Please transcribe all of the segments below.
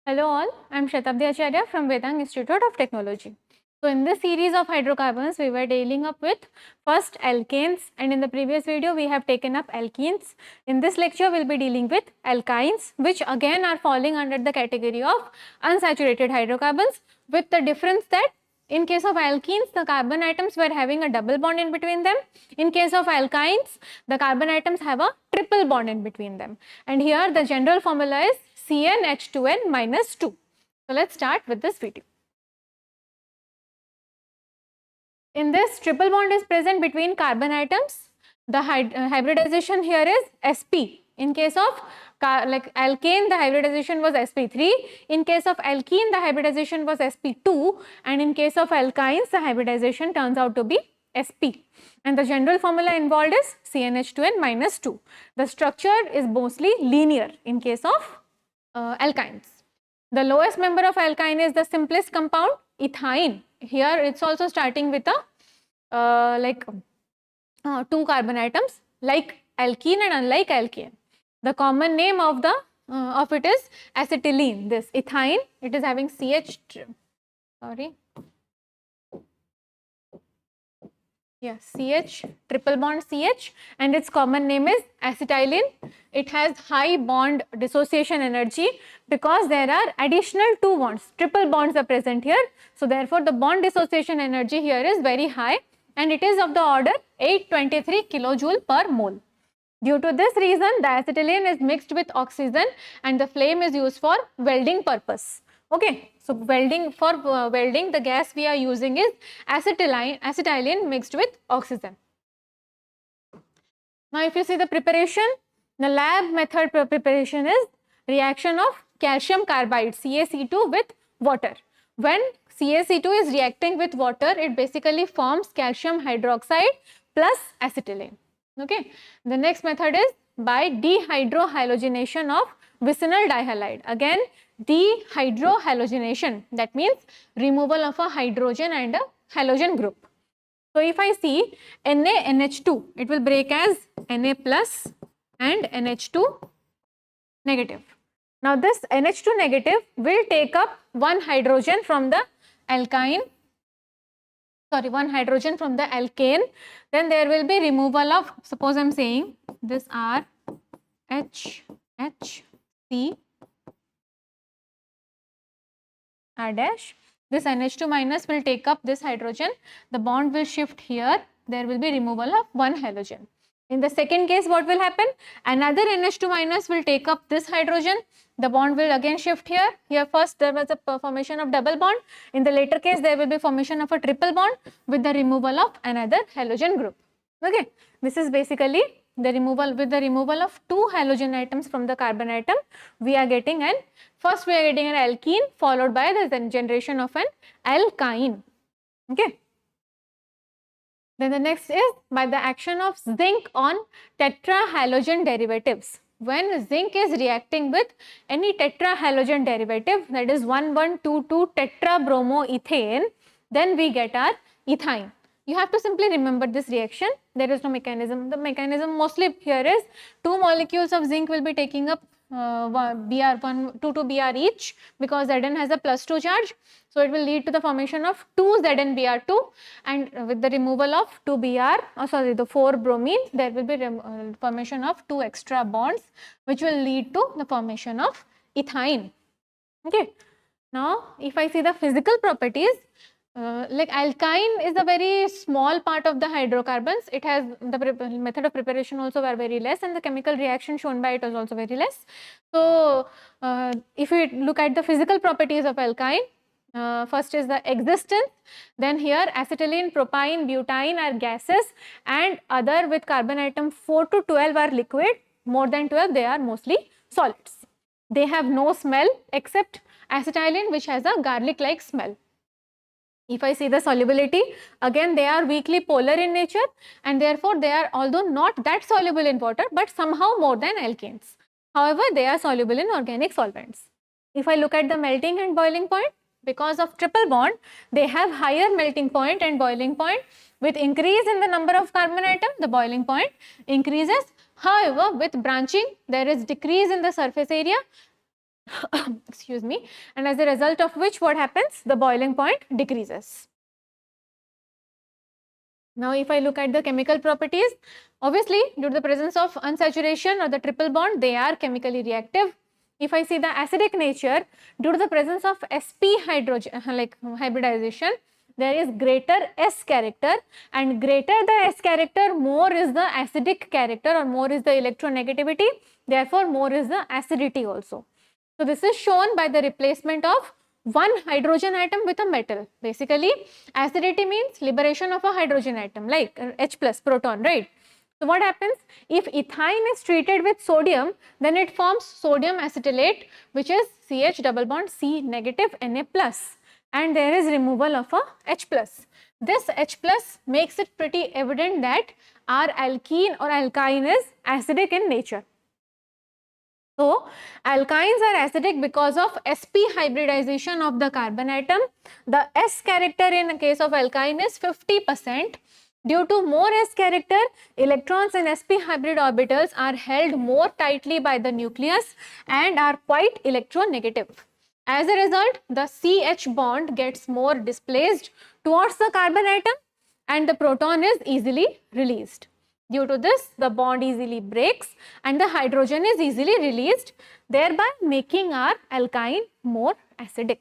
Hello all, I am Shatabdi Acharya from Vedang Institute of Technology. So in this series of hydrocarbons, we were dealing up with first alkanes, and in the previous video we have taken up alkenes. In this lecture we will be dealing with alkynes, which again are falling under the category of unsaturated hydrocarbons, with the difference that in case of alkenes, the carbon atoms were having a double bond in between them. In case of alkynes, the carbon atoms have a triple bond in between them. And here the general formula is CnH2n minus 2. So let's start with this video. In this, triple bond is present between carbon atoms. The hybridization here is sp. In case of like alkane, the hybridization was sp3. In case of alkene, the hybridization was sp2. And in case of alkynes, the hybridization turns out to be sp. And the general formula involved is CnH2n minus 2. The structure is mostly linear in case of alkynes. The lowest member of alkyne is the simplest compound, ethyne. Here it's also starting with a two carbon atoms, like alkene and unlike alkane. The common name of it is acetylene. This ethyne, it is having CH, triple bond CH, and its common name is acetylene. It has high bond dissociation energy because there are additional two bonds, triple bonds are present here. So therefore the bond dissociation energy here is very high, and it is of the order 823 kilojoule per mole. Due to this reason, the acetylene is mixed with oxygen and the flame is used for welding purpose. Okay, so welding, for welding, the gas we are using is acetylene mixed with oxygen. Now if you see the preparation, the lab method preparation is reaction of calcium carbide CaC2 with water. When CaC2 is reacting with water, it basically forms calcium hydroxide plus acetylene. Okay, the next method is by dehydrohalogenation of vicinal dihalide. Again, dehydrohalogenation, that means removal of a hydrogen and a halogen group. So if I see NaNH2, it will break as Na plus and NH2 negative. Now this NH2 negative will take up one hydrogen from the alkane, one hydrogen from the alkane. Then there will be removal of, suppose I am saying this R H C R dash. This NH2 minus will take up this hydrogen. The bond will shift here. There will be removal of one halogen. In the second case, what will happen? Another NH2 minus will take up this hydrogen. The bond will again shift here. Here first there was a formation of double bond. In the later case, there will be formation of a triple bond with the removal of another halogen group. Okay, this is basically the removal. With the removal of two halogen atoms from the carbon atom, we are getting an alkene followed by the generation of an alkyne. Okay. Then the next is by the action of zinc on tetrahalogen derivatives. When zinc is reacting with any tetrahalogen derivative, that is 1122 tetrabromoethane, then we get our ethyne. You have to simply remember this reaction. There is no mechanism. The mechanism mostly here is two molecules of zinc will be taking up Br1, 2 Br each, because Zn has a +2 charge. So it will lead to the formation of 2 ZnBr2, and with the removal of 2 Br, the 4 bromine, there will be formation of 2 extra bonds, which will lead to the formation of ethyne. Okay. Now if I see the physical properties, like alkyne is a very small part of the hydrocarbons. It has the method of preparation also were very less, and the chemical reaction shown by it was also very less. So if we look at the physical properties of alkyne, first is the existence, then here acetylene, propyne, butane are gases, and other with carbon atom 4 to 12 are liquid. More than 12 they are mostly solids. They have no smell except acetylene, which has a garlic like smell. If I see the solubility, again they are weakly polar in nature, and therefore they are, although not that soluble in water, but somehow more than alkanes. However, they are soluble in organic solvents. If I look at the melting and boiling point, because of triple bond, they have higher melting point and boiling point. With increase in the number of carbon atom, the boiling point increases. However, with branching, there is decrease in the surface area excuse me, and as a result of which what happens? The boiling point decreases. Now, if I look at the chemical properties, obviously due to the presence of unsaturation or the triple bond, they are chemically reactive. If I see the acidic nature, due to the presence of sp hydrogen like hybridization, there is greater S character, and greater the S character, more is the acidic character or more is the electronegativity, therefore more is the acidity also. So this is shown by the replacement of one hydrogen atom with a metal. Basically, acidity means liberation of a hydrogen atom like H plus proton, right? So what happens? If ethyne is treated with sodium, then it forms sodium acetylate, which is CH double bond C negative Na plus, and there is removal of a H plus. This H plus makes it pretty evident that our alkene or alkyne is acidic in nature. So, alkynes are acidic because of sp hybridization of the carbon atom. The S character in the case of alkyne is 50%. Due to more S character, electrons in sp hybrid orbitals are held more tightly by the nucleus and are quite electronegative. As a result, the CH bond gets more displaced towards the carbon atom and the proton is easily released. Due to this, the bond easily breaks and the hydrogen is easily released, thereby making our alkyne more acidic.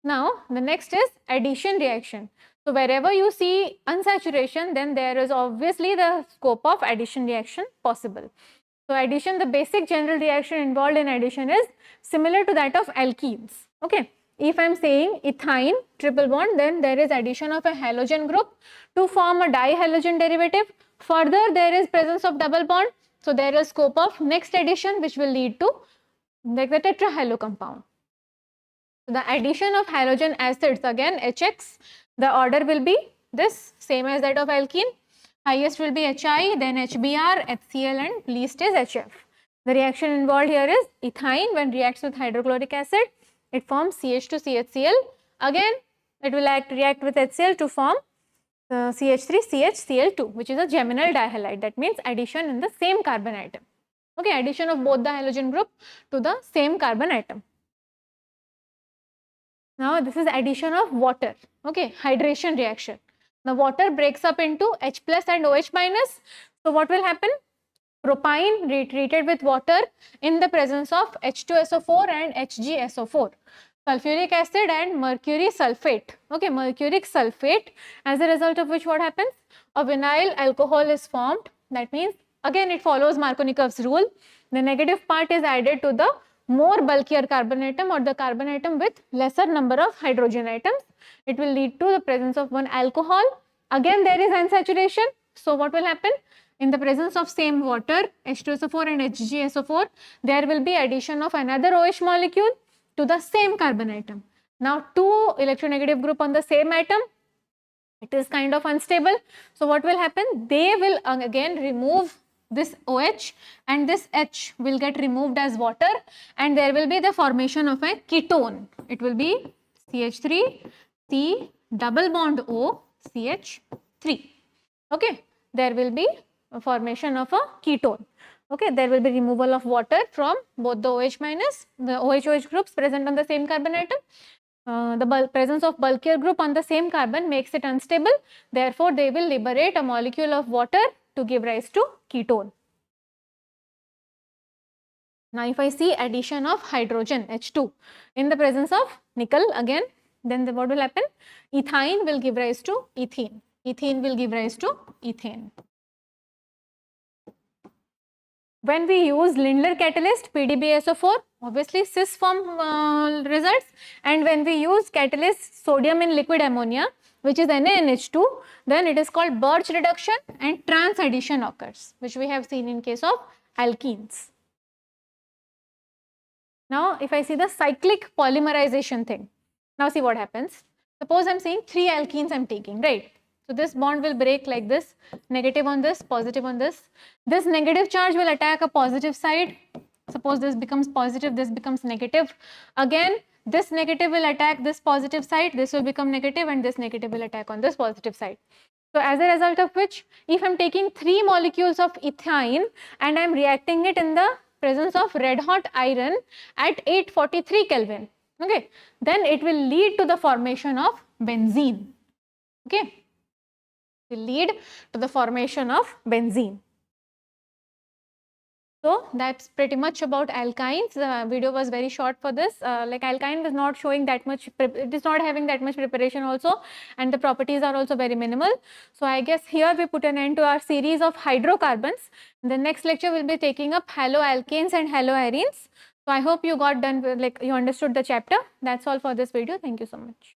Now, the next is addition reaction. So, wherever you see unsaturation, then there is obviously the scope of addition reaction possible. So, addition, the basic general reaction involved in addition is similar to that of alkenes. Okay. If I am saying ethyne triple bond, then there is addition of a halogen group to form a dihalogen derivative. Further, there is presence of double bond. So, there is scope of next addition which will lead to like the tetrahalo compound. So, the addition of halogen acids, again HX, the order will be this same as that of alkene. Highest will be Hi, then HBr, HCl and least is HF. The reaction involved here is ethyne when reacts with hydrochloric acid, it forms CH2CHCl. Again, it will react with HCl to form CH3CHCl2, which is a geminal dihalide. That means addition in the same carbon atom. Okay, addition of both the halogen group to the same carbon atom. Now, this is addition of water. Okay, hydration reaction. The water breaks up into H plus and OH minus. So, what will happen? Propyne retreated with water in the presence of H2SO4 and HgSO4. Sulfuric acid and mercury sulfate. Okay, mercuric sulfate, as a result of which what happens? A vinyl alcohol is formed. That means again it follows Markovnikov's rule. The negative part is added to the more bulkier carbon atom or the carbon atom with lesser number of hydrogen atoms. It will lead to the presence of one alcohol. Again there is unsaturation. So what will happen? In the presence of same water, H2SO4 and HgSO4, there will be addition of another OH molecule to the same carbon atom. Now, two electronegative group on the same atom, it is kind of unstable. So, what will happen? They will again remove this OH and this H will get removed as water and there will be the formation of a ketone. It will be CH3, C double bond O, CH3. Okay, there will be a formation of a ketone. Okay, there will be removal of water from both the OH minus, the OH-OH groups present on the same carbon atom. The presence of bulkier group on the same carbon makes it unstable. Therefore, they will liberate a molecule of water to give rise to ketone. Now, if I see addition of hydrogen H2 in the presence of nickel again, then what will happen? Ethyne will give rise to ethene. Ethene will give rise to ethane. When we use Lindlar catalyst PDBSO4, obviously cis form results, and when we use catalyst sodium in liquid ammonia, which is NaNH2, then it is called Birch reduction and trans addition occurs, which we have seen in case of alkenes. Now, if I see the cyclic polymerization thing, now see what happens. Suppose I am saying 3 alkenes I am taking, right? So, this bond will break like this, negative on this, positive on this. This negative charge will attack a positive side. Suppose this becomes positive, this becomes negative. Again, this negative will attack this positive side, this will become negative and this negative will attack on this positive side. So, as a result of which, if I am taking 3 molecules of ethyne and I am reacting it in the presence of red hot iron at 843 Kelvin. Okay, then it will lead to the formation of benzene. Okay, it will lead to the formation of benzene. So that's pretty much about alkynes. The video was very short for this. Like alkyne is not showing that much, it is not having that much preparation also, and the properties are also very minimal. So I guess here we put an end to our series of hydrocarbons. In the next lecture we'll be taking up haloalkanes and haloarenes. So I hope you got done with, like you understood the chapter. That's all for this video. Thank you so much.